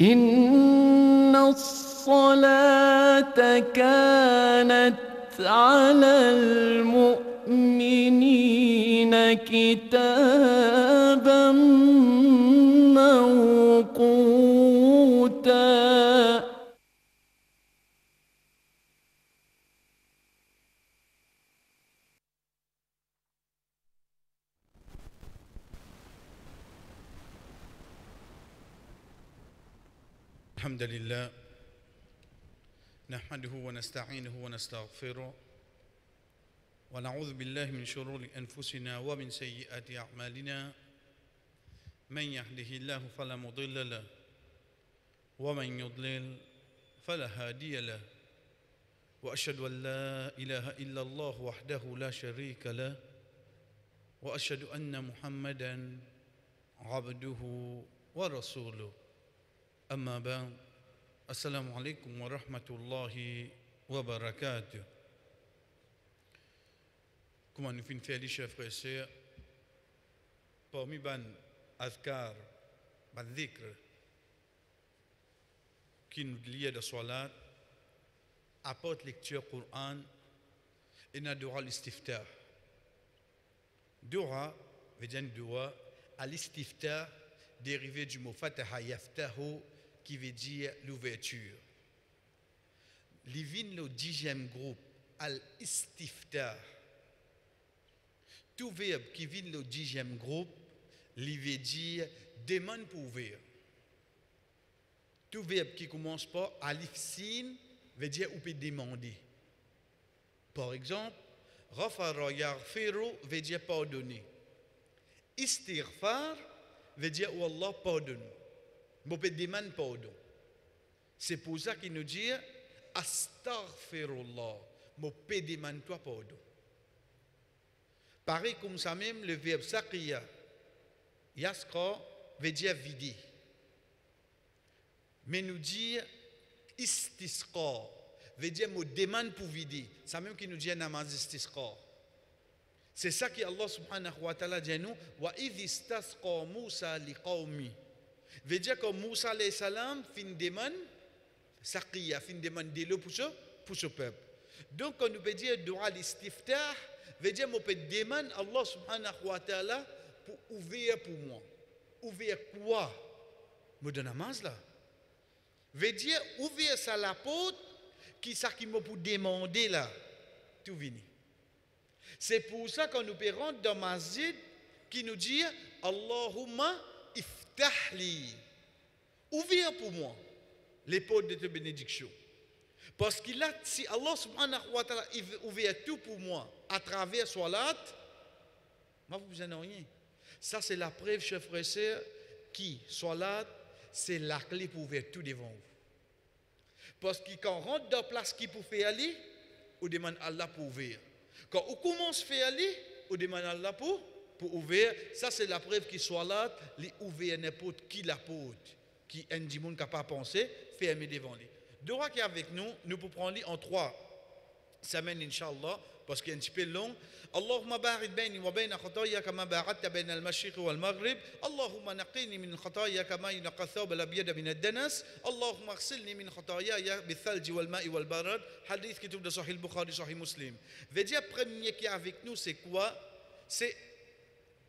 إن الصلاة كانت على المؤمنين كتابا موقوتا. الحمد لله نحمده ونستعينه ونستغفره ونعوذ بالله من شرور أنفسنا ومن سيئات أعمالنا من يهده الله فلا مضل له ومن يضلل فلا هادي له وأشهد أن لا إله إلا الله وحده لا شريك له وأشهد أن محمدا عبده ورسوله. أما بعد السلام عليكم ورحمة الله وبركاته. Comment nous finissons faire les chers frères et sœurs, parmi les azkar, les dhikr qui nous lient de salat, apporte lecture Coran et na dua l'istiftah. Dua veut dire dua à l'istiftah dérivé du mot fataha yaftahu qui veut dire l'ouverture. Livin le 10e groupe al-istiftah. Tout verbe qui vient le 10e groupe, il veut dire demande pour ouvrir. Tout verbe qui commence par alif sin veut dire on peut demander. Par exemple, ghafara yaghfiru veut dire pardonner. Istighfar veut dire oh Allah pardonne. On peut demander pardon. C'est pour ça qu'il nous dit astaghfirullah. On peut demander toi pardon. Pareil comme ça même, le verbe saqiya, yaskra, veut dire vider. Mais nous dit istisqa, veut dire me demande pour vider. Ça même qui nous dit namaz istisqa. C'est ça que Allah subhanahu wa ta'ala dit à nous, wa idh istasqa Musa liqawmi. Veut dire que Musa alayhi salam fin demande saqiya, fin demande de l'eau pour ce peuple. Donc on nous peut dire dua l'istiftah, veut dire que je peux demander à Allah subhanahu wa ta'ala pour ouvrir pour moi. Ouvrir quoi? Me donne namaz là. Veut dire ouvrir ça la porte qui ça qui me pour demander là. Tout vini. C'est pour ça qu'on nous peut rentrer dans masjid qui nous dit Allahumma iftahli. Ouvrir pour moi les portes de ta bénédiction. Parce qu'il a, si Allah subhanahu wa ta'ala ouvre tout pour moi à travers salat, moi vous n'en avez rien. Ça c'est la preuve, chers frères et sœurs, qui, salat, c'est la clé pour ouvrir tout devant vous. Parce que quand on rentre dans la place qui pour faire aller, on demande Allah pour ouvrir. Quand on commence à faire aller, on demande Allah pour ouvrir. Ça c'est la preuve qui salat, les ouvrir n'importe qui la porte, qui un monde qui n'a pas pensé, fermer devant lui. Dora qui est avec nous, nous pouvons prendre en 3 semaines, Inch'Allah, parce qu'il est un petit peu long. Allahumma ba'id bayni wa bayna khataya kama ba'adta bayna al-mashriq wal maghrib. Allahumma naqini min khataya kama yunqa thawb al-abyad min ad-danas. Allahumma ighsilni min khataya bil-thalji wal ma'i wal barad. Hadith qui trouve dans Sahih Bukhari, Sahih Muslim. Veut dire premier qui est avec nous, c'est quoi? C'est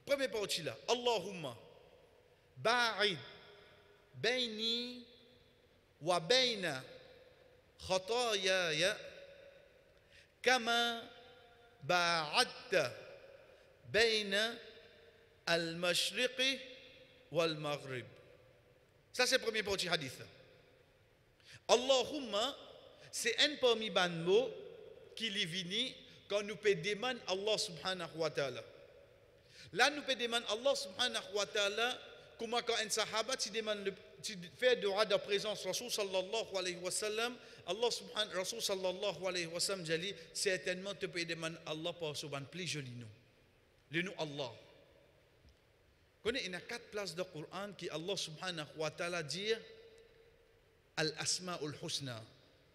première partie là. Allahumma ba'id bayni wa bayna خطاياي كما باعدت بين المشرق والمغرب. Ça c'est le premier partie hadith. Allahumma c'est un parmi les mots qui est venu quand nous peut demander Allah subhanahu wa ta'ala. Là nous peut demander Allah subhanahu wa ta'ala comment quand un sahaba tu demandes tu fais dua de présence Rasul sallallahu alayhi wa sallam, Allah subhanahu Rasul sallallahu alayhi wa sallam dit certainement tu peux demander Allah pour ce ban plus joli nom. Le nom Allah. Il y a 4 places dans le Coran qui Allah subhanahu wa ta'ala dit Al-Asma'ul Husna.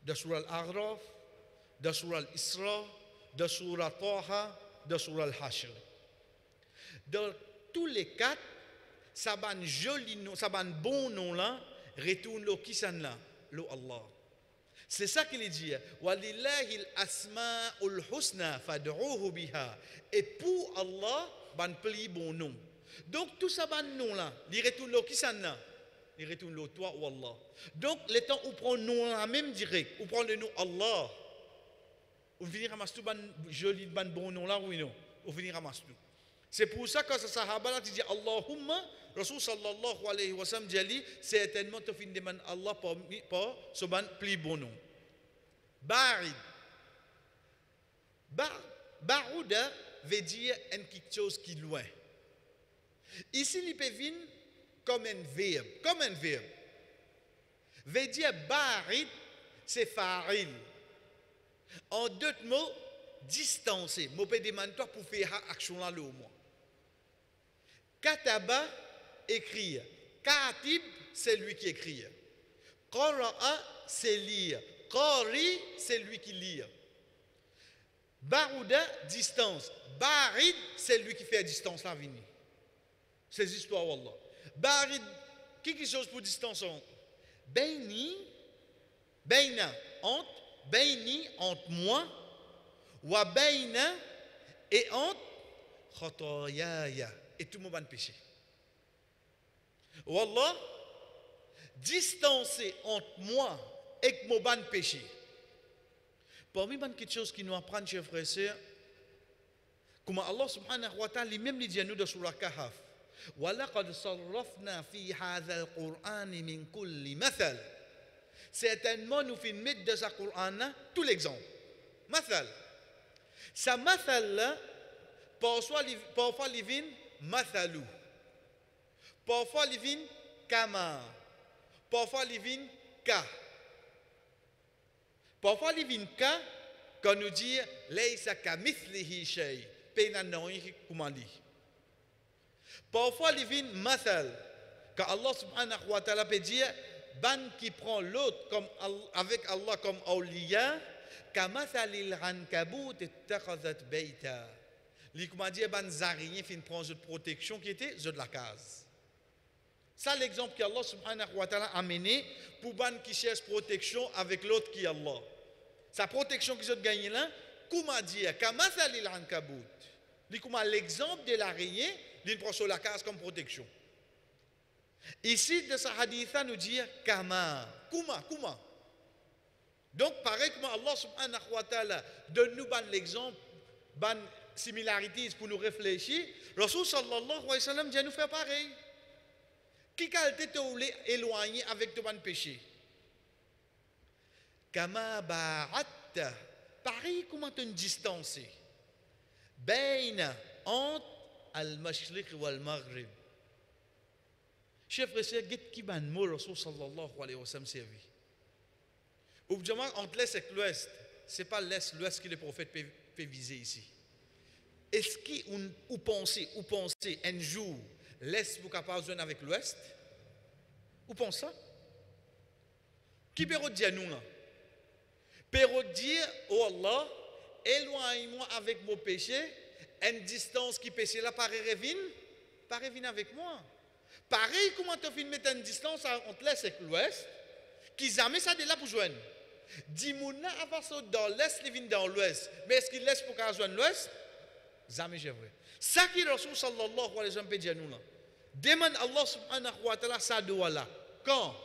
Dans surah Al-A'raf, dans surah Al-Isra, dans surah Taha, dans surah Al-Hashr. Dans tous les 4, ça va un joli nom, ça va un bon nom là, retourne le qui s'en là, le Allah. C'est ça qu'il dit. Walillahi al-asma'ul husna fad'uhu biha. Et pour Allah, ban pli bon nom. Donc tout ça ban nom là, il retourne le qui s'en là. Il retourne le toi ou Allah. Donc les temps où prend nom là même direct, où prend le nom Allah. Ou venir ramasser tout ban joli ban bon nom là oui non. Ou venir ramasser tout. C'est pour ça que ce sahaba là dit Allahumma Rasul sallallahu alayhi wa sallam dit certainement tu fin demande Allah pour ce ban pli bon nom. Barid. Barouda veut dire quelque chose qui est loin. Ici il peut venir comme un verbe, veut dire barid c'est faril. En d'autres mots, distancé. Je peux demander toi pour faire action là le moins. Kataba, écrire. Katib, c'est lui qui écrit. Qara'a, c'est lire. Qari, c'est lui qui lit. Barouda, distance. Barid, c'est lui qui fait distance là venir. C'est l'histoire wallah. Barid, quelque chose pour distance entre. Beini, beina, entre. Beini, entre moi. Wa beina, et entre. Khotoyaya. Et tout le monde péché. Wallah, distancer entre moi et mon ban péché. Parmi les quelque chose qui nous apprend, chers frères et sœurs, comme Allah subhanahu wa ta'ala lui-même dit à nous dans Surah Kahf, وَلَقَدْ صَرَّفْنَا فِي هَذَا الْقُرْآنِ مِنْ كُلِّ مَثَلٍ. Certainement, nous finissons mettre dans ce Coran tout l'exemple. Mathal. Ça mathal là, parfois il vient mathalou. Parfois il vient kama. Parfois il vient ka. Parfois il vient ka quand nous dit laysa kamithlihi shay. Penanoi comment dit. Parfois il vient mathal. Quand Allah subhanahu wa ta'ala peut dire ban qui prend l'autre comme avec Allah comme awliya kamathalil ankabut ittakhadhat bayta. Li comment dire ban zarien fin prend une protection qui était de la case. Ça l'exemple que Allah subhanahu wa ta'ala a mené pour ban qui cherche protection avec l'autre qui est Allah. Sa protection qui se gagne là, comment dire kamathalil ankabut. Li comment l'exemple de l'araignée, il prend sur la case comme protection. Ici, de ce hadith, nous dit Kama. Kuma. Donc, pareil comme Allah subhanahu wa ta'ala donne-nous l'exemple, ban similarités pour nous réfléchir, Rasul sallallahu alayhi wa sallam dit nous faire pareil. Qui qualité te voulait éloigner avec ton péché? Kama ba'atta. Pareil comment tu distancé. Baina entre al-mashriq wal-maghrib. Chef frère, get qui ban mot Rasul sallallahu alayhi wa sallam servi. Ou jamais entre l'est et l'ouest, c'est pas l'ouest que le prophète peut viser ici. Est-ce qu'on pense un jour l'est pour capable de avec l'ouest? Ou pense ça? Qui peut dire nous là? Peut dire oh Allah, éloigne-moi avec mon péché, une distance qui péché là par revient avec moi. Pareil, comment tu fais mettre une distance entre l'Est et l'Ouest, qui jamais ça de là pour joindre. Dimouna avance dans l'Est, il vient dans l'Ouest. Mais est-ce qu'il laisse pour qu'on joigne l'Ouest? Jamais j'ai vrai. Ça qui est Rasul sallallahu alayhi wa sallam peut dire nous là. Demande Allah subhanahu wa ta'ala ça doit là. Quand?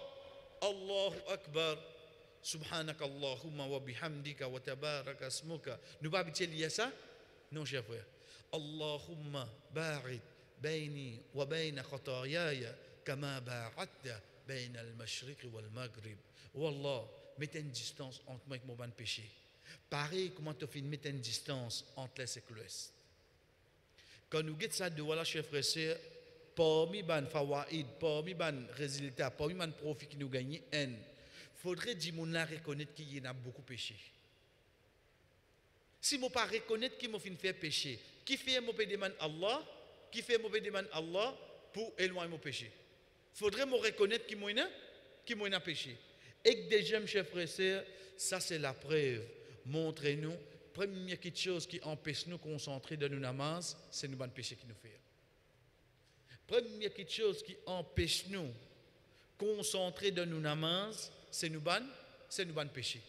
Allahu Akbar. Subhanaka Allahumma wa bihamdika wa tabaraka asmuka. Nous pas habituer lier ça? Non, cher frère. Allahumma barid. بيني وبين خطاياي كما باعدت بين المشرق والمغرب. Wallah, mettez une distance entre moi et mon péché. Pareil, comment tu fais mettre une distance entre l'Est et l'Ouest. Quand nous guettons ça de voilà, chers frères et sœurs, parmi les fawaïd, parmi les résultats, parmi les profits qui nous gagnent, il faudrait dire mon là reconnaître qu'il y a beaucoup péché. Si je ne pas reconnaître qu'il m'a fait péché, qui fait mon demande Allah? Qui fait mauvais demande Allah pour éloigner mon péché. Il faudrait me reconnaître qui m'a péché. Et que déjà, mes chers frères et sœurs, ça c'est la preuve. Montrez-nous, première chose qui empêche nous de concentrer dans nos namazes, c'est nos péchés qui nous fait. Première chose qui empêche nous de concentré dans nos namaz, c'est nous ban péché.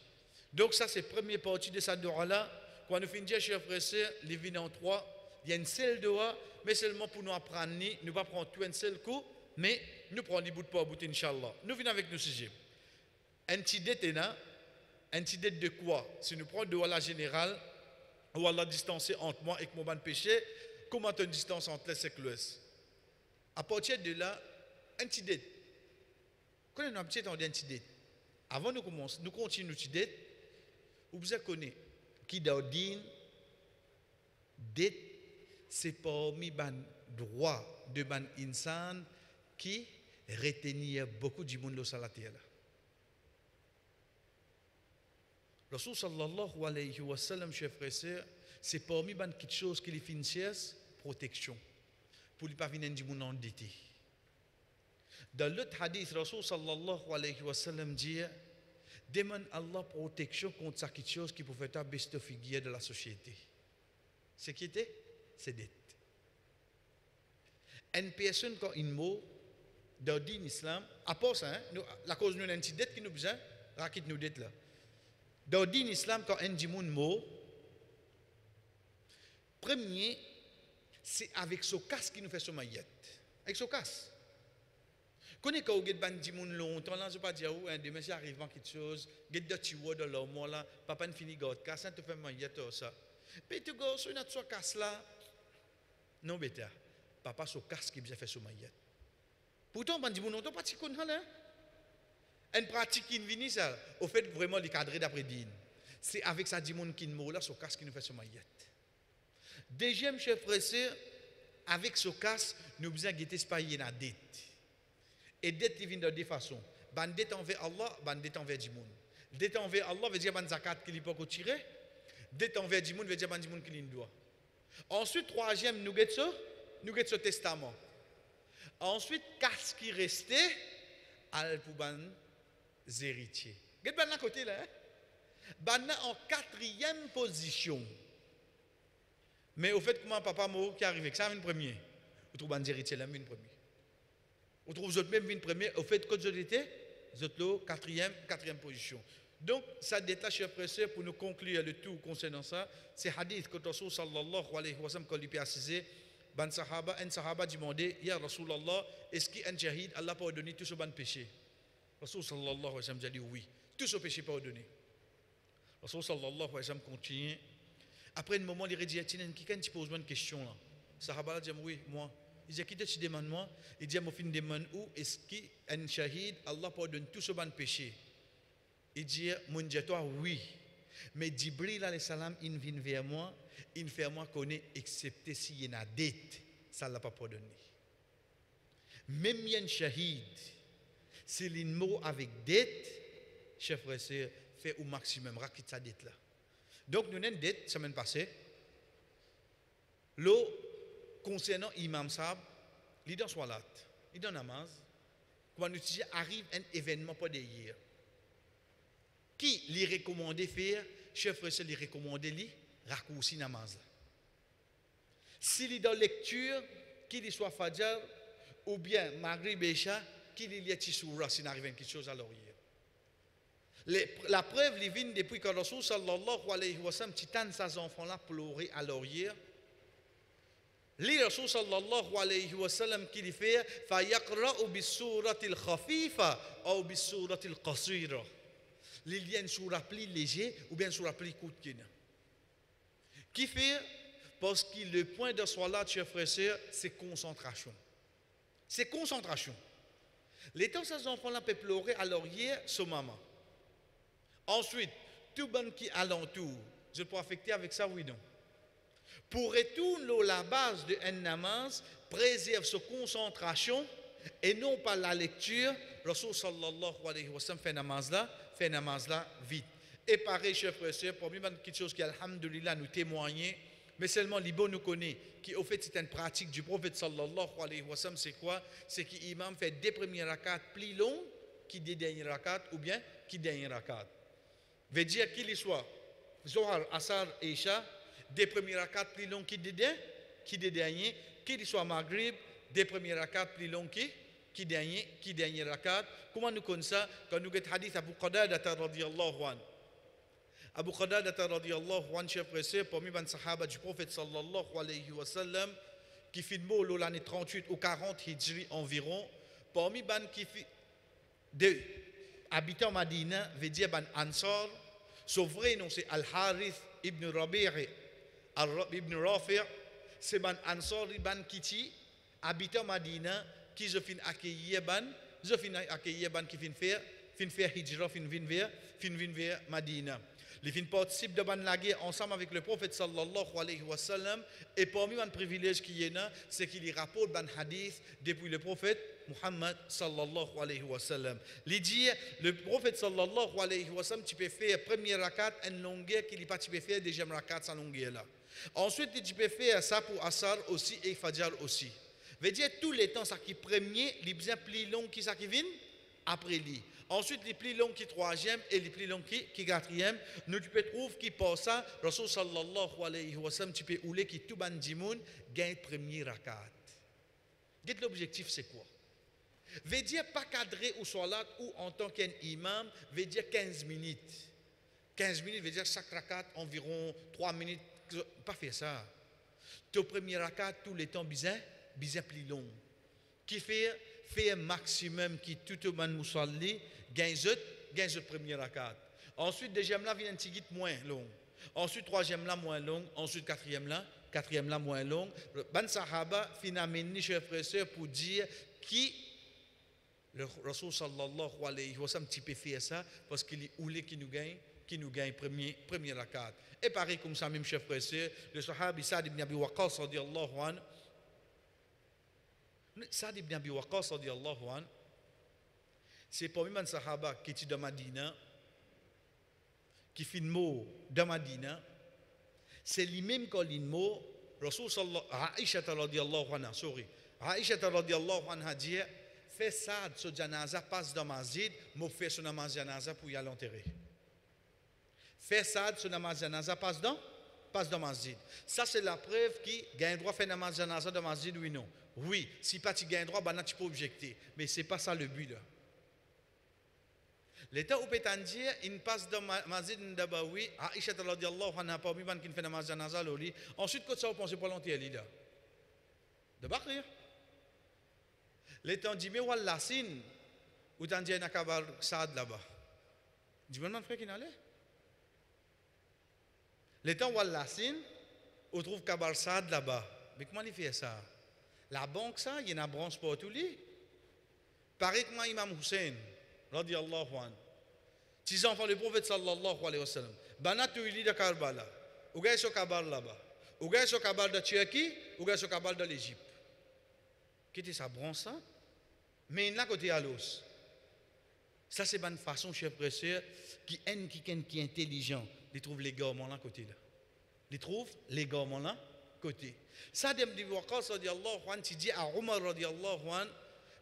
Donc ça c'est la première partie de cette dua là. Quand nous finissons, chers frères et sœurs, les vignes en trois, il y a une seule dua, mais seulement pour nous apprendre, nous ne pas prendre tout un seul coup, mais nous prenons des bouts de bout, Inch'Allah. Nous venons avec nos sujets. Un petit de quoi? Si nous prenons dua la générale, ou Allah distancé entre moi et mon ban péché, comment une distance entre l'Est et l'Ouest? À partir de là, un petit dette. Quand on a un petit dette, avant de commencer, nous continuons notre dette, vous connaissez qui d'ordine, dette, c'est parmi les droits de ban insan qui retenir beaucoup de monde sur la terre. Rasul sallallahu alayhi wa sallam, chers frères et sœurs, c'est parmi les petites choses qui les finissent protection pour ne pas venir du monde endetté. Dans l'autre hadith, Rasul sallallahu alayhi wa sallam dit demande Allah protection contre ça quelque chose qui pouvait être best figure de la société. Ce qui était, c'est dette. Une personne quand une mot dans l'islam, à part ça, la cause d'une dette qui nous besoin, raquette nous dette là. Dans l'islam, quand un dit mot, premier, c'est avec ce casque qui nous fait ce maillette. Avec ce casque. Quand on a dit longtemps, là, je ne vais pas dire où, demain, si arrive quelque chose, il y a des petits mots dans leur mot là, papa ne finit pas de casse, tu fais maillette ou ça. Mais tu go sur notre casse là, non, bêta. Papa, ce casque qui a fait ce maillette. Pourtant, on dit non, tu pas de qu'on a là. Une pratique qui vient ça, au fait vraiment les cadrer d'après din. C'est avec ça dit mon qui mot là, ce casque qui nous fait ce maillette. Deuxième chef frère, avec ce casque, nous besoin guetter ce payer la dette. Et dette qui vient de deux façons. Ban dette envers Allah, ban dette envers du monde. Dette envers Allah veut dire ban zakat qu'il peut tirer. Dette envers du monde veut dire ban du monde qu'il doit. Ensuite, troisième, nous guettons ce testament. Ensuite, qu'est-ce qui restait al pour ban héritiers. Guette ban à côté là. Ban en quatrième position. Mais au fait, comment papa Mo qui arrive avec ça, une première. Vous trouvez ban héritier là, une première. Vous trouvez vous autres même une première. Au fait, quand je l'étais, vous êtes là, quatrième position. Donc, ça détache, chers frères et sœurs, pour nous conclure le tout concernant ça, c'est hadith que Rasul sallallahu alayhi wa sallam, quand il a précisé, un sahaba demandé, Ya Rasulallah, est-ce qu'un jahid, Allah peut donner tout ce ban péché? Rasul sallallahu alayhi wa sallam a dit oui, tout ce péché peut donner. Rasul sallallahu alayhi wa sallam continue. Après un moment, il a dit, quelqu'un qui pose une question là. Sahaba a dit, oui, moi. Il dit, qui te demande moi? Il dit, moi, je demande où est-ce qu'un shahid, Allah peut donner tout ce ban péché? Il dit, mon Dieu, toi, oui. Mais Jibril alayhi salam, il vient vers moi, il fait moi connaître, excepté s'il y a une dette, ça ne l'a pas pardonné. Même il y a un shahid, s'il y a un mot avec dette, chef frère, fait au maximum, raquette sa dette là. Donc, nous avons une dette, semaine passée. L'eau, concernant Imam Sab, il est dans Salat, il est dans Namaz, quand nous arrive un événement pas d'hier. Qui lui recommandé faire, chef frère, lui recommandé lui raccourci namaz. S'il est dans lecture, qu'il soit Fajr ou bien Maghrib Isha, qu'il y ait Tissoura s'il arrive quelque chose à l'orient. La preuve, il vient depuis que Rasul sallallahu alayhi wa sallam titane ses enfants là pleurer à l'orient. Le Rasul sallallahu alayhi wa sallam qui fait fa yaqra'u bis surati al khafifa ou bis surati al qasira. Il y a une surah plus léger ou bien une surah plus courte. Qui fait? Parce que le point de Salat, chers frères et sœurs, c'est concentration. C'est concentration. Les temps, ces enfants-là peuvent pleurer à l'oreille, ce maman. Ensuite, tout le monde qui est alentour, je peux affecter avec ça, oui, non. Pour retourner la base de un namaz, préserve sa concentration et non pas la lecture. Rasul sallallahu alayhi wa sallam fait namaz là vite. Et pareil, chers frères et sœurs, pour moi, quelque chose qui, alhamdulillah, nous témoigne, mais seulement l'Ibo nous connaît, qui au fait c'est une pratique du prophète sallallahu alayhi wa sallam, c'est quoi? C'est que l'imam fait des premières rakats plus longs que des dernières rakats ou bien que des dernières rakats. Veut dire qu'il y soit Zohar, Asar et Isha, des premières rakats plus longs que des derniers, qu'il y soit Maghrib, des premières rakats plus longs que qui dernier rakat. Comment nous connaissons ça? Quand nous avons hadith Abu Qatada radiyallahu anhu. Abu Qatada radiyallahu anhu, chef frère, parmi les sahaba du prophète sallallahu alayhi wa sallam, qui fit mot l'année 38 ou 40 hijri environ, parmi les qui fit de habitants Madina, veut dire ban Ansar, son vrai nom c'est Al-Harith ibn Rabi'i ibn Rafi', c'est ban Ansar ibn Kiti, habitant Madina, qui je fin accueillir ban qui fin faire hijra, fin vers Madina. Les fin participent de ban la guerre ensemble avec le prophète sallallahu alayhi wa sallam, et parmi les privilèges qu'il y a, c'est qu'il y rapporte ban hadith depuis le prophète Muhammad sallallahu alayhi wa sallam. Il dit, le prophète sallallahu alayhi wa sallam, tu peux faire première rakat, une longueur qu'il n'y pas, tu peux faire deuxième rakat, sa longueur là. Ensuite, tu peux faire ça pour Asar aussi et Fajr aussi. Veut dire, tous les temps, ça qui premier, il bien plus long qui ça qui vient après lui. Ensuite, les plus longs qui troisième et les plus longs qui quatrième. Nous, tu peux trouver qui passe ça, Rasul sallallahu alayhi wa sallam, tu peux ouler qui tout ban dimoun gagne premier rakat. L'objectif, c'est quoi? Veut dire pas cadré ou salat ou en tant qu'imam, veut dire 15 minutes. 15 minutes veut dire chaque rakat environ 3 minutes. Pas faire ça. Ton premier rakat, tous les temps, bien plus long. Qui fait un maximum qui tout le monde musalli, gagne le premier rakat. Ensuite, deuxième là, vient un petit moins long. Ensuite, troisième là, moins long. Ensuite, quatrième là, moins long. Ban Sahaba, finalement, chef frère, pour dire qui le Rasul sallallahu alayhi wa sallam, tu peux faire ça parce qu'il est oulé qui nous gagne premier rakat. Et pareil comme ça, même chef frère, le Sahabi Sa'd ibn Abi Waqqas radiyallahu anhu. Sa'd ibn Abi Waqqas radiyallahu anhu, c'est parmi les Sahaba qui étaient dans Madina, qui fit le mot dans Madina. C'est lui-même qui a dit le mot, Rasul sallallahu Aisha radiyallahu anha, Aisha radiyallahu anha dit, fais ça, ce janaza passe dans masjid, moi fais son namaz janaza pour y aller enterrer. Fais ça, ce namaz janaza passe dans masjid. Ça c'est la preuve qui gagne droit faire namaz janaza dans masjid, oui non. Oui, si pas tu gagnes droit, ben tu peux objecter. Mais ce n'est pas ça le but là. L'état où peut dire, il passe dans masjid d'Abawi, Aisha radiyallahu anha, parmi les qui fait namaz janaza, ensuite, quand ça, vous pensez pour l'entier là. De Bakrir. L'état dit, mais wallah, sin, ou t'en dis, il y a un kabar Saad là-bas. Dis, mais non, frère, qui n'allait? L'état wallah, sin, on trouve kabar Saad là-bas. Mais comment il fait ça? La banque, ça, il y a une branche pour tout lui. Pareil que moi, Imam Hussein, radiyallahu anhu. 6 enfants, le prophète sallallahu alayhi wa sallam. Banat tu de Karbala. Ou gagne sur kabar là-bas. Ou gagne sur kabar de Turquie, ou gagne sur kabar de l'Égypte. Qui était sa branche, ça? Mais il n'a côté à l'os. Ça, c'est une façon, chef frère, qui est intelligent. Il trouve les gars là côté là. Il trouve les gars là côté. Ça, Ibn Waqqas radiyallahu anhu, tu dis à Omar radiyallahu anhu,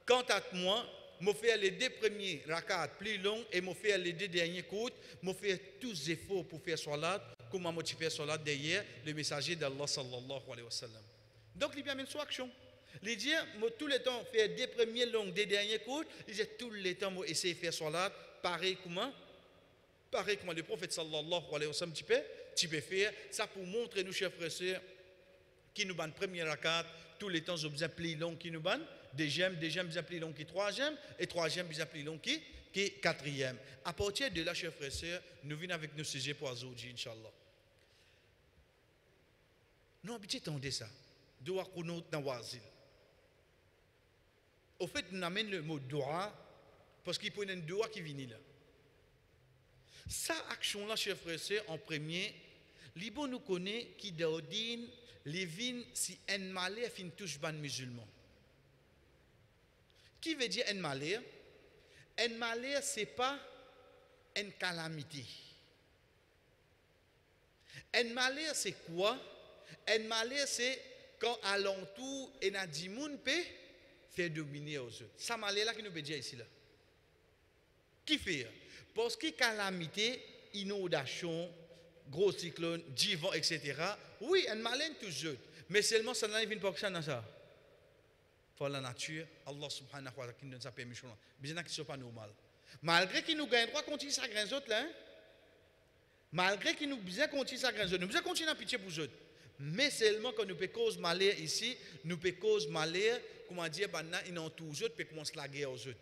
quant à moi, je fais les 2 premiers rakats plus longs et je fais les 2 derniers courts, je fais tous les efforts pour faire salat, comme je fais salat derrière le messager d'Allah sallallahu alayhi wa sallam. Donc, il y a une action. Il dit, tout le temps, faire 2 premiers longs, 2 derniers courts, il dit, tout le temps, je essayer de faire salat, pareil comment le prophète sallallahu alayhi wa sallam, tu peux faire ça pour montrer nous, chers frères, qui nous ban premier rakat, tous les temps, j'ai besoin plus long qui nous ban, deuxième besoin plus long qui troisième, et troisième besoin plus long qui quatrième. À partir de là, chers frères et sœurs, nous venons avec nos sujets pour aujourd'hui, Inch'Allah. Nous habituons à ça. Doua kunut dans wazil. Au fait, nous amène le mot doua, parce qu'il y a une doua qui vient là. Sa action-là, chers frères et sœurs, en premier, l'Ibo nous connaît qui d'ordine les vignes si un malheur fin touche ban musulman. Qui veut dire un malheur? Un malheur, ce n'est pas une calamité. Un malheur, c'est quoi? Un malheur, c'est quand alentour et na dimoun peut faire dominer aux autres. Ça malheur là qui nous veut dire ici là. Qui fait? Parce que calamité, inondation, gros cyclone, divan, etc. Oui, un malin toujours. Mais seulement ça n'arrive pas que ça dans ça. pour la nature, Allah subhanahu wa ta'ala qui nous donne sa permission. Bien que ce soit pas normal. Malgré qu'il nous gagne droit continuer ça grain autres là, malgré qu'il nous bien continuer ça grain autres, nous bien continuer à pitié pour eux. Mais seulement quand nous peut cause malheur ici, nous peut cause malheur, comment dire, ils ont tous autres, peut commencer la guerre aux autres.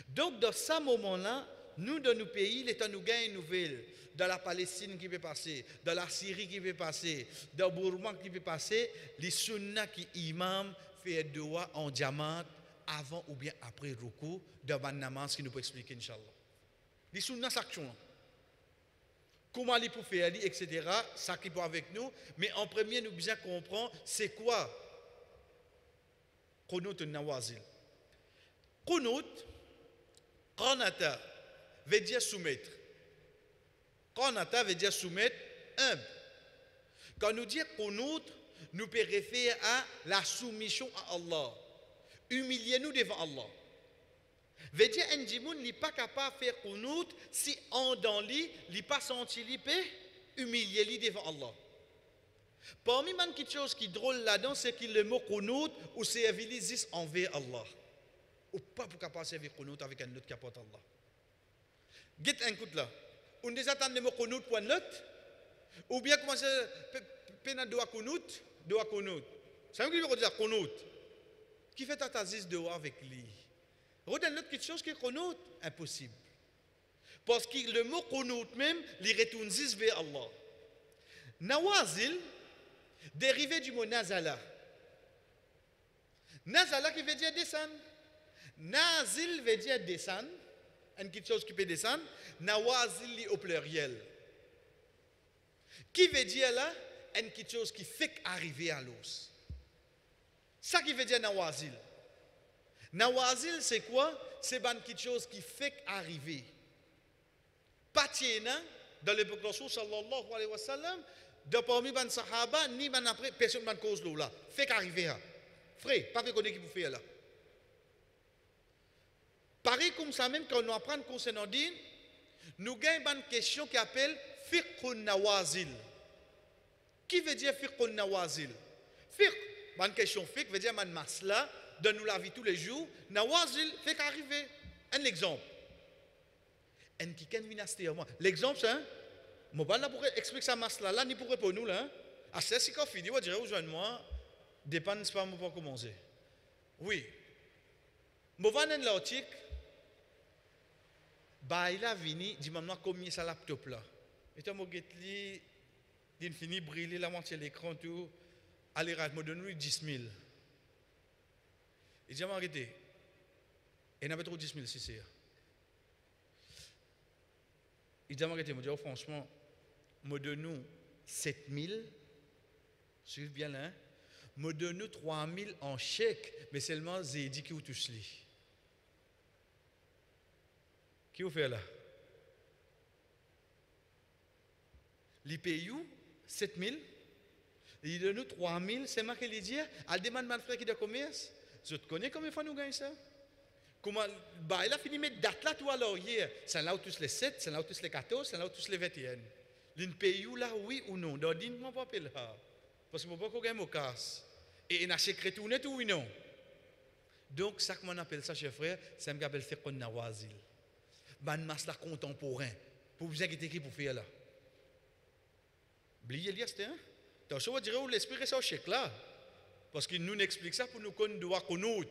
Donc dans ce moment-là, nous dans nos pays, l'État nous gagne une nouvelle. Dans la Palestine qui peut passer, dans la Syrie qui peut passer, dans le Burma qui peut passer, les sunnas qui imam fait doigt en diamant avant ou bien après le recours dans le namaz qui nous peut expliquer, Inch'Allah. Les sunnas s'action. Comment les pour faire, etc. Ça qui peut avec nous. Mais en premier, nous bien comprendre c'est quoi Qunut al-Nawazil. Qunut, Qanata, veut dire soumettre. Qanata veut dire soumettre, humble. Quand nous disons qunut, nous pouvons référer à la soumission à Allah. Humiliez-nous devant Allah. Veut dire un n'est pas capable de faire qunut si en dans lui, il n'est pas senti lui peut humilier lui devant Allah. Parmi les quelque chose qui est drôle là-dedans, c'est que le mot qunut ou servir existe envers Allah. Ou pas pour capable servir qunut avec un autre qui apporte Allah. Get un coup là. On déjà attend le mot qunut pour un autre, ou bien commencer à doa qunut. Ça veut dire qunut. Qui fait tatazis doa avec lui? Redonne l'autre quelque chose qui est qunut, impossible. Parce que le mot qunut même, il retourne vers Allah. Nawazil, dérivé du mot nazala. Nazala qui veut dire descendre. Nazil veut dire descendre. Une quelque chose qui peut descendre. Nawazil au pluriel. Qui veut dire là, une quelque chose qui fait arriver à l'os. Ça qui veut dire nawazil. Nawazil c'est quoi? C'est une quelque chose qui fait arriver. Pas tiena dans l'époque de Rasul sallallahu alayhi wa sallam, de parmi les sahaba, ni man après, personne ne cause là. Fait arriver là. Frère, pas fait connaître qui vous fait là. Pareil comme ça même quand nous apprenons concernant din, nous gagnons une question qui appelle fiqhun nawazil. Qui veut dire fiqhun nawazil? Fiqh, une question fiqh veut dire man masla, donne-nous la vie tous les jours. Nawazil fait qu'arriver. Un exemple. Un qui vient acheter à moi. L'exemple c'est, je ne pourrais expliquer ça masla là, ni pour répondre nous là. À ce si qu'on finit, on dirait rejoins-moi, dépend pas moi pour commencer. Oui. Je vais dans l'article. Bah, il a venu, dit maman combien ça laptop là. Et toi moi il finit briller la moitié de l'écran tout. Allez me donne 10 000. Il dit arrêtez. Et n'avait trop 10 000 si c'est. Il dit arrêtez, me dit franchement, me donne 7 000. Suivez bien là. Me donne 3 000 en chèque, mais seulement j'ai dit qui vous touche lui. Qui vous fait là? Les paye 7 000. Il donne 3 000. C'est moi qui lui dis. Elle demande à mon frère qui est de commerce. Je te connais combien de fois nous gagnons ça? Comment, bah, il a fini de mettre date là tout à l'heure hier. C'est là où tous les 7, c'est là où tous les 14, c'est là où tous les 21. Il paye là, oui ou non? Donc, dis-moi pas là. Parce que je ne peux pas gagner mon casse. Et il a secret tout net ou oui non? Donc, ça qu'on appelle ça, chers frères, c'est ce qu'on appelle fiqh nawazil. Ban masla contemporain. Pour vous inquiéter qui pour faire là. Oubliez lire c'était un. Donc je vais dire où l'esprit ça au chèque là. Parce qu'il nous explique ça pour nous qu'on doit qunut.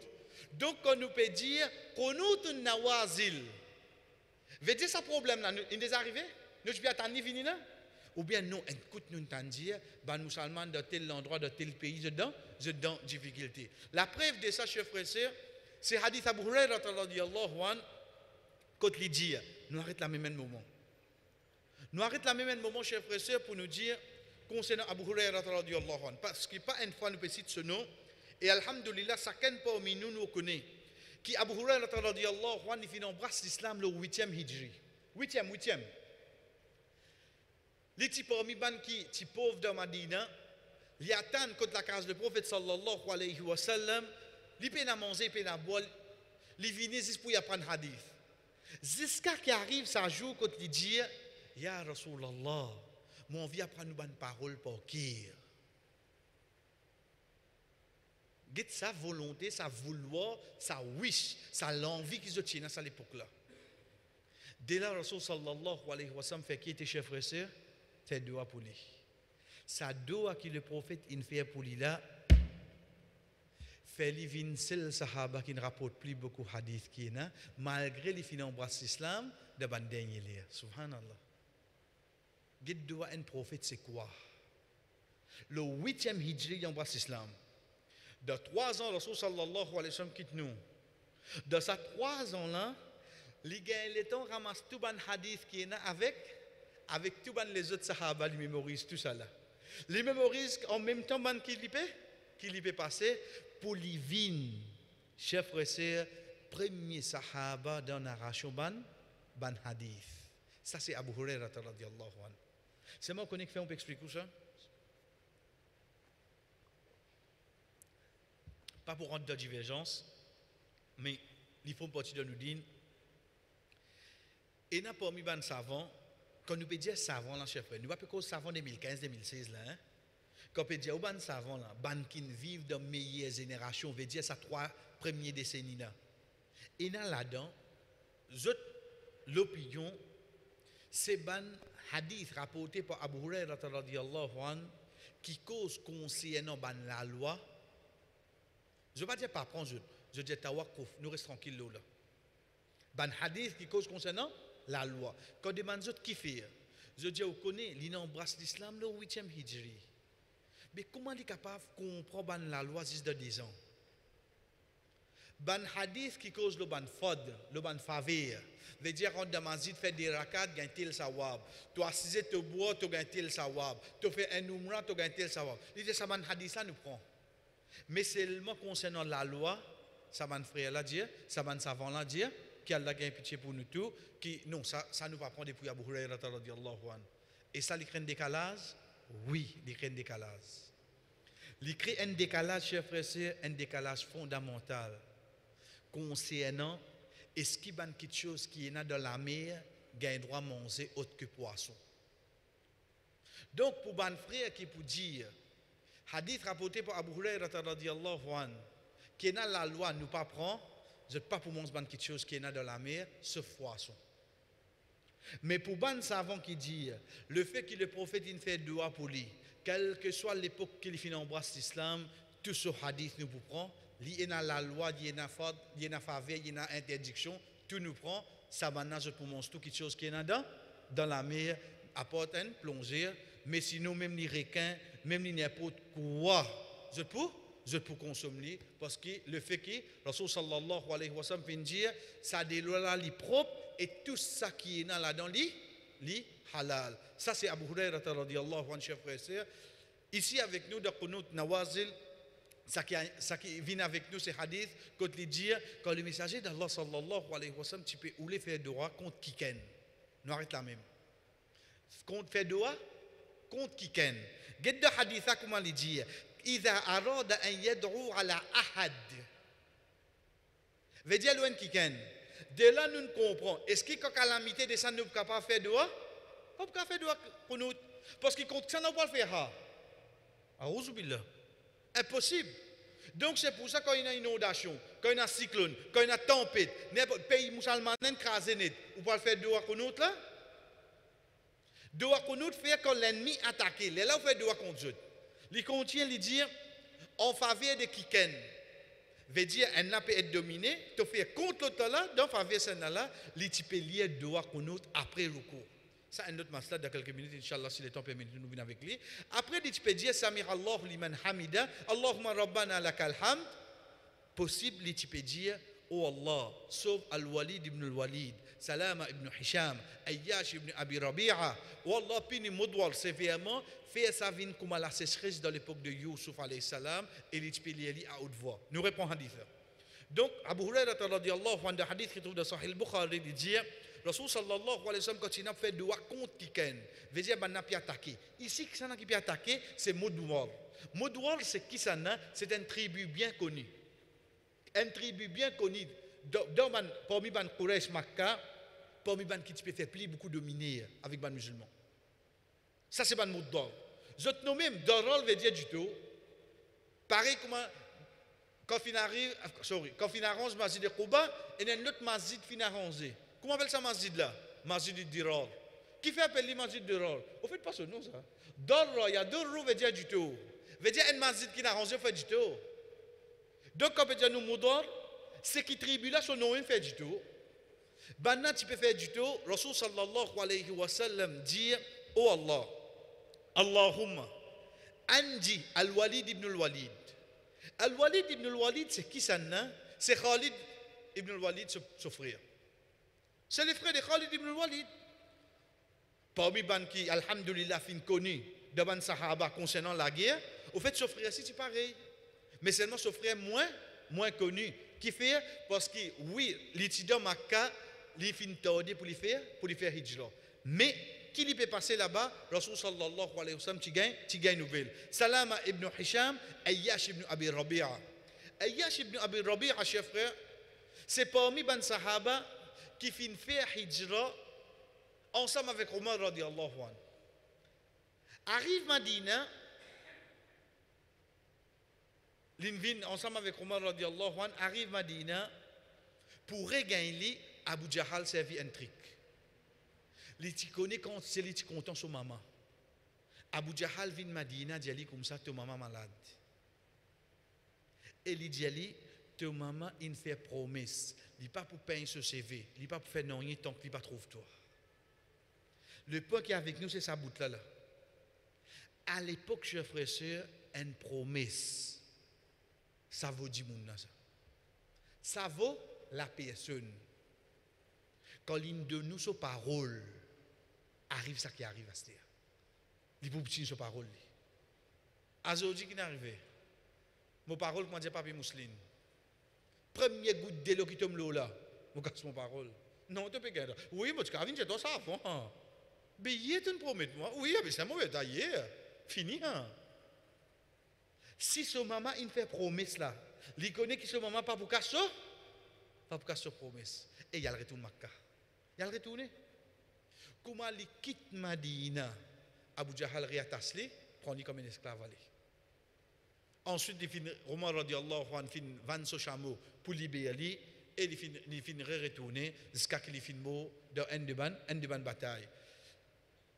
Donc on nous peut dire qunut nawazil. Veut dire ça problème là, il est arrivé? Nous je vais attendre venir là. Ou bien non, écoute nous t'en dire ban musulman dans tel endroit dans tel pays dedans difficulté. La preuve de ça chers frères et sœurs, c'est hadith Abu Hurairah radhiyallahu anhu. Quand il dit, nous arrêtons le même moment. Nous arrêtons le même moment, chers frères et sœurs, pour nous dire, concernant Abu Hurairah radhiyallahu anhu, parce que pas une fois nous citer ce nom, et alhamdulillah, chacun parmi nous nous connaît, qui Abu Hurairah radhiyallahu anhu, il embrasse l'islam le 8e hijri. 8e. Les petits parmi les qui sont pauvres de Madina, ils attendent contre la case du prophète sallallahu alayhi wa sallam, ils peuvent à manger, ils peuvent à boire, ils viennent juste pour y apprendre hadith. Jusqu'à qui arrive ça jour quand il dit Ya Rasulallah, mon vie apprend une bonne parole pour qui? Get sa volonté, sa vouloir, sa wish, sa l'envie qu'ils ont à cette époque-là. Dès là, Rasul sallallahu alayhi wa sallam fait qui était chef frère, fait doua pour lui. Sa doua qui le prophète il fait pour lui là, fait lui vin seul sahaba qui ne rapporte plus beaucoup hadith qui est là, malgré les fins embrasse l'islam, de ban dernier lire. Subhanallah. Get doua un prophète c'est quoi? Le 8e hijri embrasse l'islam. De 3 ans, Rasul sallallahu alayhi wa sallam quitte nous. De ces 3 ans-là, les gens ramassent tout le hadith qui est là avec tout les autres sahaba, ils mémorisent tout ça là. Les mémorisent en même temps qui l'y passer pour les vins. Chef frère, premier sahaba dans la narration ban hadith. Ça c'est Abu Hurairah radhiyallahu anhu. C'est moi qui on peut expliquer ça? Pas pour rentrer dans la divergence, mais il faut partir de nous dire, et n'a pas mis ban savant, quand nous peut dire savant là, chef frère, nous ne pouvons pas dire savant 2015-2016 là, hein? Quand on peut dire ban savant là, ban qui vivent dans meilleures générations, on veut dire ça 3 premières décennies là. Et là-dedans, l'opinion, c'est ban hadith rapporté par Abu Hurairah radhiyallahu anhu qui cause concernant ban la loi. Je ne veux pas dire pas prendre, je dis tawakouf, nous restons tranquilles là. Ban hadith qui cause concernant la loi. Quand des gens qui fait, je dis vous connaissez, ils embrassent l'islam le 8e hijri. Mais comment ils sont capables de comprendre la loi juste de 10 ans? Ban hadith qui cause le ban fod, le ban faveur. Veut dire quand Damazid fait des rakats, gagne tel sawab. Tu assisé te bois, tu gagne tel sawab. Tu fais un umrah, tu gagne tel sawab. Il dit ça ban hadith là nous prend. Mais seulement concernant la loi, ça ban frère là dire, ça ban savant là dire, qui a la gain pitié pour nous tous, qui non ça nous va prendre depuis Abu Hurairah radhiyallahu anhu. Et ça il crée un décalage? Oui, il crée un décalage. Il crée un décalage, chers frères et sœurs, un décalage fondamental concernant est-ce qu'il y a quelque chose qui est dans la mer, gagne droit à manger autre que poisson. Donc pour ban frère qui peut dire hadith rapporté par Abu Hurairah radhiyallahu anhu qui est dans la loi nous pas prend, je ne pas pour manger quelque chose qui est dans la mer sauf poisson. Mais pour ban savant qui dit le fait que le prophète il fait doua pour lui, quelle que soit l'époque qu'il finit embrasse l'islam, tout ce hadith nous prend, il y a la loi, il y a la faveur, il y a interdiction, tout nous prend, ça manage pour manger tout quelque chose qui est dans la mer, apporte une plongée, mais sinon même les requins, même les n'importe quoi, je peux consommer parce que le fait que Rasul sallallahu alayhi wa sallam vient dire ça des lois li propre et tout ça qui est là-dedans li halal. Ça c'est Abu Hurairah radhiyallahu anhu, chers frères et sœurs. Ici avec nous dans Qunut Nawazil, ça qui vient avec nous c'est hadith quand il dit quand le messager d'Allah sallallahu alayhi wa sallam tu peux ou les faire droit contre quiken. Nous arrête là même. Contre faire droit contre quiken. Get de hadith comment il dit إذا أراد أن يدعو على أحد veut dire loin qui ken de là nous comprenons est-ce que quand calamité descend nous pas faire doigt pas faire doigt pour nous parce que quand ça n'a pas le faire auzubillah impossible. Donc c'est pour ça quand il y a une inondation, quand il y a un cyclone, quand il y a une tempête, n'importe pays musulman crasé net ou pas faire doigt pour nous là doigt pour nous faire quand l'ennemi attaque là on fait doigt contre eux. Il contient de dire en faveur de quiken. Veut dire un n'a peut être dominé, tu fais contre l'autre là, dans faveur de là, il peut lier doigt qu'on autre après le cours. Ça un autre masla dans quelques minutes inchallah si le temps permet nous venir avec lui. Après il peut dire Samir Allah liman hamida, Allahumma rabbana lakal hamd. Possible il peut dire oh Allah, sauve Al-Walid ibn Al-Walid, Salama ibn Hisham, Ayyash ibn Abi Rabi'a, oh Allah pini modwal sévèrement fait sa vie comme à la sécheresse dans l'époque de Youssouf alayhi salam et il peut lire à haute voix. Nous répondons hadith. Donc Abu Hurairah radhiyallahu anhu hadith qui trouve dans Sahih al-Bukhari il dit Rasul sallallahu alayhi wa sallam quand il a fait doua contre quiken, veut dire ben n'a pas attaqué. Ici qui ça n'a qui peut attaquer c'est Modwal. Modwal c'est qui ça n'a, c'est une tribu bien connue. Une tribu bien connue parmi ban Quraysh Makkah, parmi ban qui peut faire pli beaucoup dominer avec ban musulmans. Ça c'est ban Modwal. Je te nomme même Dorol veut dire du tout. Pareil comme Quand fin arrange masjid de Quba, et un autre masjid fin arrangé. Comment on appelle ça masjid là? Masjid de Dirar. Qui fait appeler masjid de Dirar? Au fait, pas ce nom ça. Dorra, il y a deux roues, veut dire du tout. Veut dire un masjid qui n'a arrangé, fait du tout. Donc, quand on peut dire nous moudor, c'est qui tribu là, son nom, fait du tout. Maintenant, tu peux faire du tout. Rasul sallallahu alayhi wa sallam dit, oh Allah, Allahumma, Anji al-Walid ibn al-Walid. Al-Walid ibn al-Walid, c'est qui ça? C'est Khalid ibn al-Walid, son frère. C'est le frère de Khalid ibn al-Walid. Parmi les qui, alhamdulillah, fin connu de ban sahaba concernant la guerre, au fait, son frère aussi, c'est pareil. Mais seulement son frère moins connu. Qui fait? Parce que, oui, l'étudiant Makkah, il fin tordé pour lui faire hijra. Mais, qui lui peut passer là-bas? Rasul sallallahu alayhi wa sallam, tu gagnes nouvelle. Salama ibn Hisham, Ayyash ibn Abi Rabi'a. Ayyash ibn Abi Rabi'a, chers frères, c'est parmi les sahaba qui fin faire hijra ensemble avec Omar radiallahu anhu. Arrive Madina, l'invine ensemble avec Omar radiallahu anhu, arrive Madina pour regagner Abu Jahal servi un truc. Les ti connaît quand c'est les ti content sur maman. Abu Jahal vient Madina, dit comme ça, ton maman malade. Et il dit, ton maman il fait promesse, il pas pour payer ce CV, il pas pour faire non rien tant qu'il pas trouve toi. Le point qui est avec nous, c'est sa bout là. À l'époque, chers frères et sœurs, une promesse, ça vaut 10 moun ça. Ça vaut la personne. Quand l'une de nous, sa parole, arrive ça qui arrive à ce temps. Il faut petit sa parole. Aujourd'hui, qui n'est arrivé? Mon parole, comment dire, papi mousseline. Premier goutte de l'eau qui tombe là, mon casse mon parole. Non, tu peux gagner. Oui, mais tu as vu, tu as ça avant. Billet, tu me promets, moi. Oui, mais c'est moi, d'ailleurs. Fini, hein. Si ce maman, il fait promesse là, il connaît que ce maman pas pour casser, pas pour casser promesse. Et il y a le retour de Makkah. Il y a le retourné. Comment il quitte Madina, Abu Jahal réattache-le, prend-le comme un esclave. Ensuite, il finit, Omar radiallahu anhu, fin 20 ce chameau pour libérer, et il finit retourner jusqu'à qu'il finit mort dans une de ban bataille.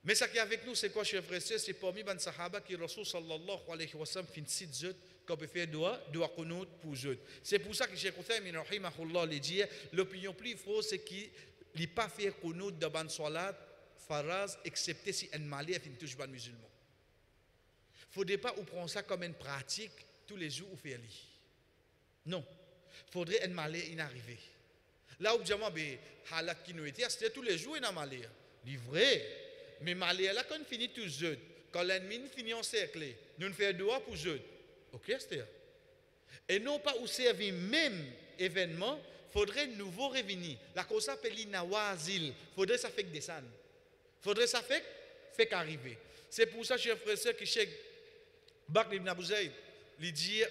Mais ce qui est avec nous, c'est quoi, chers frères et sœurs? C'est parmi les sahaba qui Rasul sallallahu alayhi wa sallam fin 6 jours qu'on peut faire doigt qunut pour eux. C'est pour ça que Cheikh Uthaymin rahimahullah le dit, l'opinion plus fausse c'est qu'il n'a pas fait qunut de ban salat faraz excepté si un malais fin touche ban musulman. Il ne faudrait pas prendre ça comme une pratique tous les jours ou faire li. Non. Il faudrait un malais inarrivé. Là où diamant be halat qui nous était, c'était tous les jours un malais. Livré. Mais malais là quand on finit tous eux, quand l'ennemi finit encerclé, nous faisons doigt pour eux. OK, c'est. Et non pas où servir même événement, faudrait nouveau revenir. La cause s'appelle nawazil. Faudrait ça fait que descendre. Faudrait ça fait qu'arriver. C'est pour ça, chers frères et sœurs, que Cheikh Bakr ibn Abu Zayd lui dit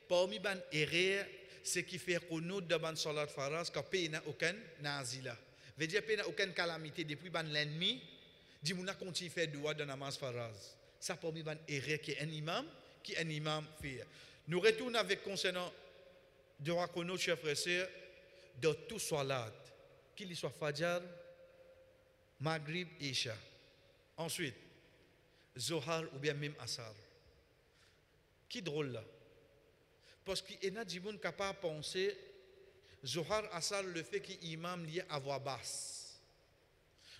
parmi les erreurs, c'est qui fait qu'on nous demande salat faraz quand pays n'a aucun nazila. Veut dire pays n'a aucune calamité depuis l'ennemi. Dit qu'on a continué à faire doigt dans la namaz faraz. Ça parmi les erreurs qui est un imam fait. Nous retournons avec concernant droit qu'on nous, chers frères et sœurs, de tout salat, qu'il soit fajr, maghrib, isha. Ensuite, zohar ou bien même asar. Qui drôle là? Parce qu'il y a des gens capables de penser zohar, asar, le fait que l'imam lié à voix basse.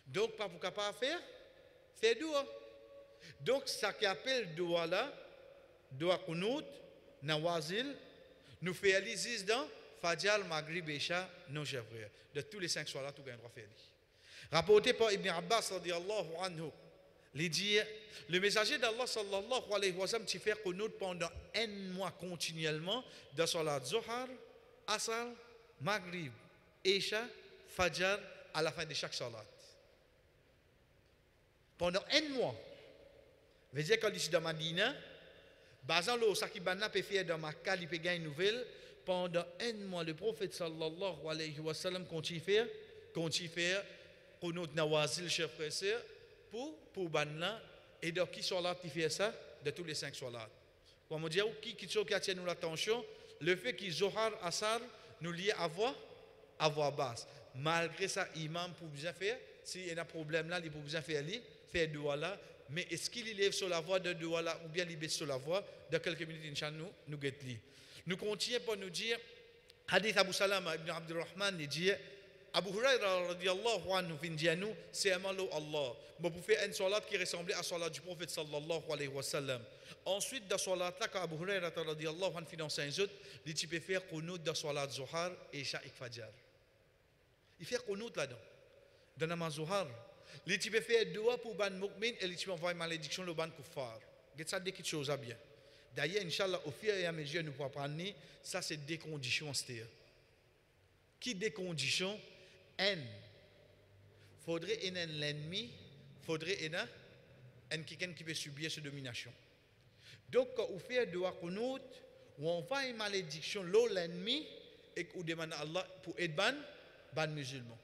Donc, pas pour capable de faire doua. Donc, ça qui appelle doua là, doua kunut, nawazil, nous fait aller dans Fajr, Maghrib, Isha, nos chers frères. De tous les 5 soirs là, tout le monde doit faire. Rapporté par Ibn Abbas, radiallahu anhu, il dit, le messager d'Allah, sallallahu alayhi wa sallam, tu fais kunut pendant un mois continuellement, dans salat Zohar, Asar, Maghrib, Isha, Fajr, à la fin de chaque salat. Pendant un mois. Veut dire quand il est dans Madina, basant le Sakibana peut faire dans Makkah, il peut gagner une nouvelle. Pendant un mois, le prophète sallallahu alayhi wa sallam continue à faire Qunut Nawazil, chers frères et sœurs, pour Banna. Et donc, qui sont là qui fait ça? De tous les 5 salats. Comment dire, qui attire nous l'attention? le fait qu'il Zohar, Asar, nous lie à voix basse. Malgré ça, imam pour bien faire, s'il y a un problème là, il peut bien faire dua là. Mais est-ce qu'il élève sur la voix de dua là ou bien il baisse sur la voix? Dans quelques minutes, Inch'Allah, nous guettons. Nous continuons pour nous dire, Hadith Abu Salama ibn Abdurrahman, il dit, Abu Huraira radiallahu anhu fin dit à nous, c'est amalo Allah. Bon, pour faire une salat qui ressemblait à la salat du prophète sallallahu alayhi wa sallam. Ensuite, dans la salat là, quand Abu Huraira radiallahu anhu fin enseigne autres, il dit, peut faire qunut dans la salat Zuhar et Isha et Fajr. Il fait qunut là-dedans, dans la namaz Zuhar. Il dit, peut faire dua pour ban mu'min et il dit, envoyer malédiction le ban kuffar. C'est ça des choses à bien. D'ailleurs, Inch'Allah, au fur et à mesure, nous pourrons apprendre, ça c'est des conditions. Qui des conditions? Faudrait l'ennemi, faudrait quelqu'un qui peut subir cette domination. Donc, quand on fait de qunut, on va une malédiction l'ennemi et qu'on demande à Allah pour être ban musulman.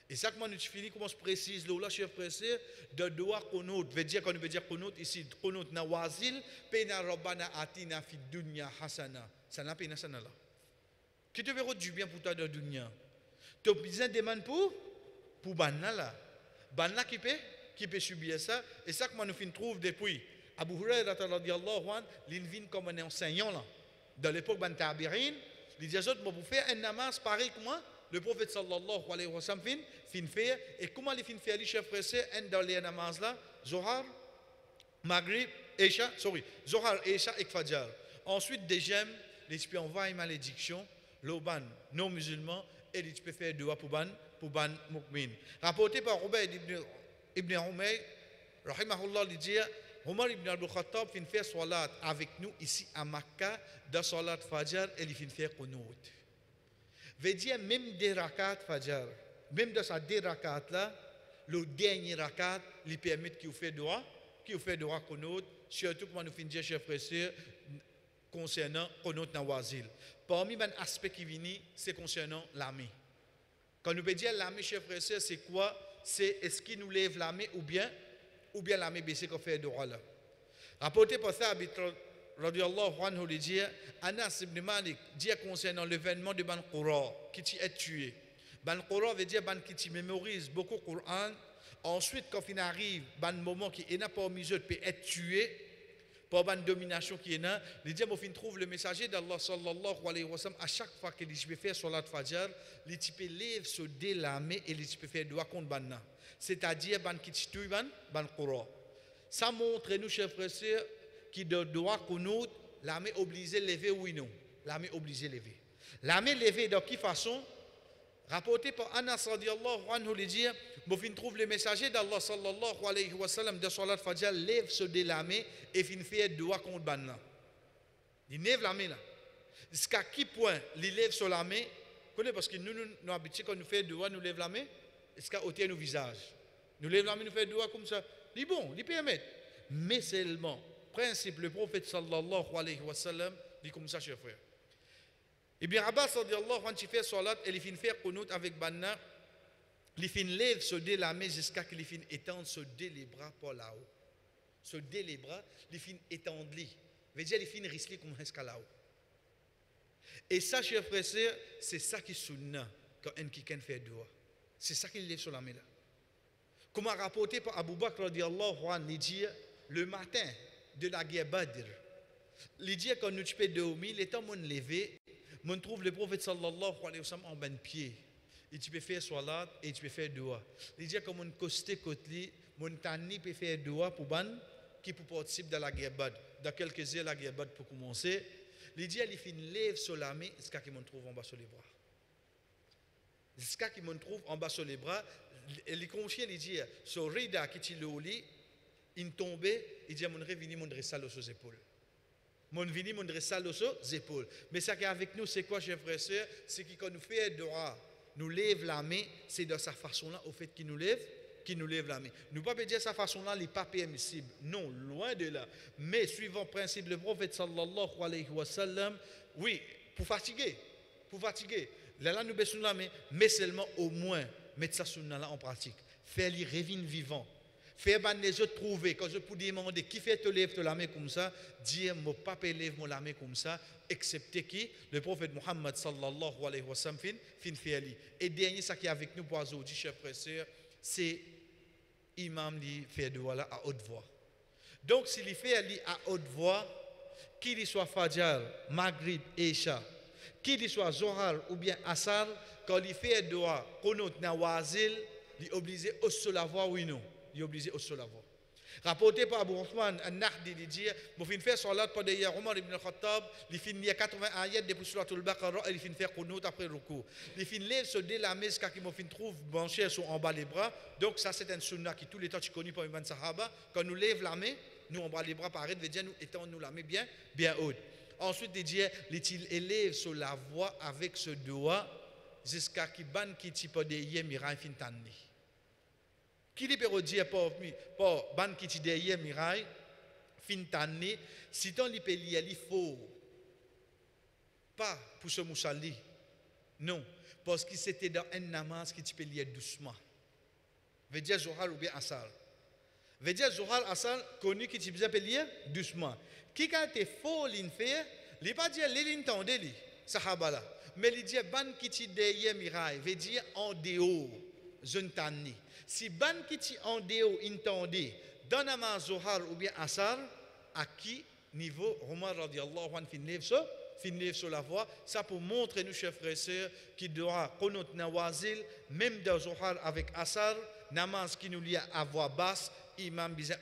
Et ça, comment nous finissons, comment on se précise, là, chef précis, de doa qunut, veut dire qu'on veut dire qunut ici, qunut nawazil, pena rabbana atina fi dunya hasana. Ça n'a pas une hasana là. Qui te verra du bien pour toi de dunya? Tu as besoin de demander pour banna là. Banna qui peut subir ça. Et ça, comment nous finissons depuis Abu Hurairah radiyallahu anhu, il vient comme un enseignant là. Dans l'époque ban tabirin, il dit aux autres, vous faire un namaz pareil que moi. Le prophète sallallahu alayhi wa sallam fin faire. Et comment il fin faire, les chefs frères, dans les namaz là, Zohar, Maghrib, Isha, Zohar, Isha et Fajr. Ensuite, déjà, l'esprit envoie une malédiction, l'oban, non musulmans, et il peut faire dua pour ban mu'min. Rapporté par Ubayd ibn Umayr, rahimahullah, il dit, Omar ibn Abdul Khattab fin faire salat avec nous ici à Makkah, dans salat Fajr, et il fin faire qunut. Veut dire même des rakats Fajr, même dans sa deux rakats là, le dernier rakat, il permet qu'il fait dua qunut, surtout comme nous fin dire chef frère concernant qunut nawazil. Parmi les aspects qui viennent, c'est concernant l'armée. Quand nous peut dire l'armée, chef frère, c'est quoi? C'est est-ce qu'il nous lève l'armée ou bien l'armée baissée qu'on fait dua là. Rapporté par ça, radiyallahu anhu lui dit, Anas ibn Malik dit concernant l'événement de Ban Qura qui est tué. Ban Qura veut dire Ban qui mémorise beaucoup le Coran. Ensuite, quand il arrive, Ban moment qui est parmi eux peut être tué par Ban domination qui est là. Il dit, il trouve le messager d'Allah sallallahu alayhi wa sallam à chaque fois qu'il peut faire salat Fajr, il peut lève se délamer et il peut faire dua contre Ban. C'est-à-dire Ban qui tue Ban Qura. Ça montre nous, chers frères, qui doit qunut, l'armée obligée de lever ou non. L'armée obligée de lever. L'armée levée de quelle façon? Rapporté par Anas radiallahu anhu, il dit, il trouve le messager d'Allah sallallahu alayhi wa sallam de salat Fajr, lève ce de l'armée et fin fait doigt contre Banna. Il lève l'armée là. Jusqu'à quel point il lève sur l'armée? Parce que nous habitués quand nous faisons doigt, nous lève l'armée, jusqu'à ôter nos visages. Nous lève l'armée, nous faisons doigt comme ça. Il est bon, il permet. Mais seulement, principe, le prophète sallallahu alayhi wa sallam dit comme ça, chers frères. Ibn Abbas radiallahu anhu fait salat et il fin faire qunut avec Banna, il fin lève se dé la main jusqu'à qu'il fin étendre se dé les bras par là-haut. Se dé les bras, il fin étendre li. Veut dire il fin risquer comme jusqu'à là-haut. Et ça, chers frères, c'est ça qui sunna quand un qui fait doigt. C'est ça qu'il lève sur la main là. Comme rapporté par Abu Bakr radiallahu anhu, il dit le matin de la guerre Badr, il dit quand nous peux dormir, les temps mon levé, on trouve le prophète sallallahu alayhi wa sallam en bas de pied. Et tu peux faire salat et tu peux faire dua. Il dit comme on costé côté, mon tani peut faire dua pour ban qui peut participer dans la guerre Badr. Dans quelques heures la guerre Badr pour commencer. Il dit il fait une lève sur la main jusqu'à qu'il me trouve en bas sur les bras. Jusqu'à qu'il me trouve en bas sur les bras, il confie, il dit sur Rida qui est le lit, il tombe, il dit mon revenu mon dressa sur ses épaules. Mon vini mon dressa sur ses épaules. Mais ça qui est avec nous, c'est quoi, chers frères et sœurs? C'est que quand nous faisons droit, nous lève la main, c'est de sa façon-là, au fait qu'il nous lève la main. Nous ne pouvons pas dire sa façon-là, n'est pas permissible. Non, loin de là. Mais suivant le principe, le prophète sallallahu alayhi wa sallam, oui, pour fatiguer. Là, nous baissons la main, mais seulement au moins mettre ça là en pratique. Faire les revines vivants. Faire ban les autres trouver, quand je peux demander qui fait te lève la main comme ça, dire mon papa lève la main comme ça, excepté qui le prophète Muhammad sallallahu alayhi wa sallam fin fait ali. Et dernier ça qui est avec nous pour aujourd'hui, chers frères et sœurs, c'est imam li fait de voilà à haute voix. Donc s'il fait ali à haute voix, qu'il soit Fajr, Maghrib, Isha, qu'il soit Zohar ou bien Asar, quand il fait doa, Qunut Nawazil, il est obligé de la voix, oui non, il est obligé de la voix. Rapporté par Abu Uthman al-Nahdi, il dit, il fait faire salat pendant Omar ibn al-Khattab, il finit 80 ayats depuis Surat al-Baqarah, il finit faire Qunut après Ruku. Il finit lève se dé la messe, car il trouve branché sur en bas les bras. Donc ça c'est un sunnah qui tous les temps tu connais par Ibn Sahaba. Quand nous lève la main, nous on bas les bras pareil, veut dire nous étendons la main bien haute. Ensuite il dit, il élève sur la voix avec ce doigt jusqu'à qui ban qui type de yem miraille fin tanni. Qui li peut dire pour ban qui type de yem miraille fin tanni, si ton li peut lire il faut pas pour ce moussali. Non, parce que c'était dans un namaz qui tu peux lire doucement. Veut dire Zohar ou bien Asar. Veut dire Zohar Asar connu qui tu peux lire doucement. Qui quand tu faux l'in faire, il pas dire l'intendé li sahaba là. Mais il dit ban qui ti derrière miraille veut dire en dehors jeune tanni. Si ban qui ti en dehors intendé dans namaz Zohar ou bien Asar, à qui niveau Omar radiyallahu anhu finir sur la voie, ça pour montrer nous chers frères et sœurs qui doit Qunut Nawazil même dans Zohar avec Asar, namaz qui nous lie à voix basse, imam bizarre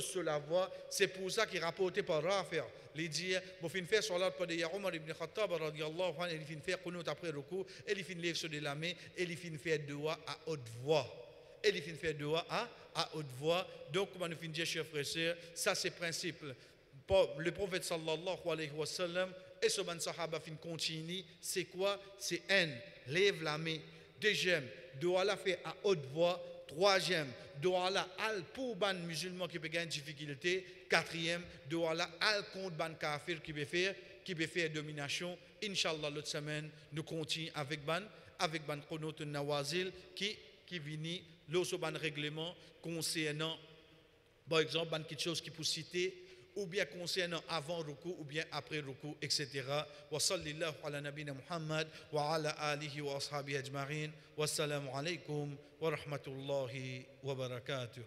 sur la voix, c'est pour ça qu'il rapporté par Rafi'. Il dit, il fin faire salat pour de Omar ibn Khattab radiyallahu anhu, il fin faire Qunut après Ruku, et il fin lève sur de la main, et il fin faire doigt à haute voix. Et il fin faire doigt à haute voix. Donc, comme nous fin dire, chers frères et sœurs, ça c'est principe. Le prophète sallallahu alayhi wa sallam et ce ban sahaba fin continue, c'est quoi? C'est un, lève la main. Deuxième, doit la faire à haute voix. Troisième, doit la al pour ban musulman qui peut gagner difficulté. Quatrième, doit la al contre ban kafir qui peut faire domination. Inch'Allah l'autre semaine, nous continuons avec ban Qunut Nawazil qui vient l'autre ban règlement concernant par exemple ban quelque chose qui peut citer ou bien concernant avant ruku ou bien après ruku, etc. Wa sallallahu ala nabina Muhammad wa ala alihi wa ashabihi ajma'in. Wassalamu alaikum wa rahmatullahi wa barakatuh.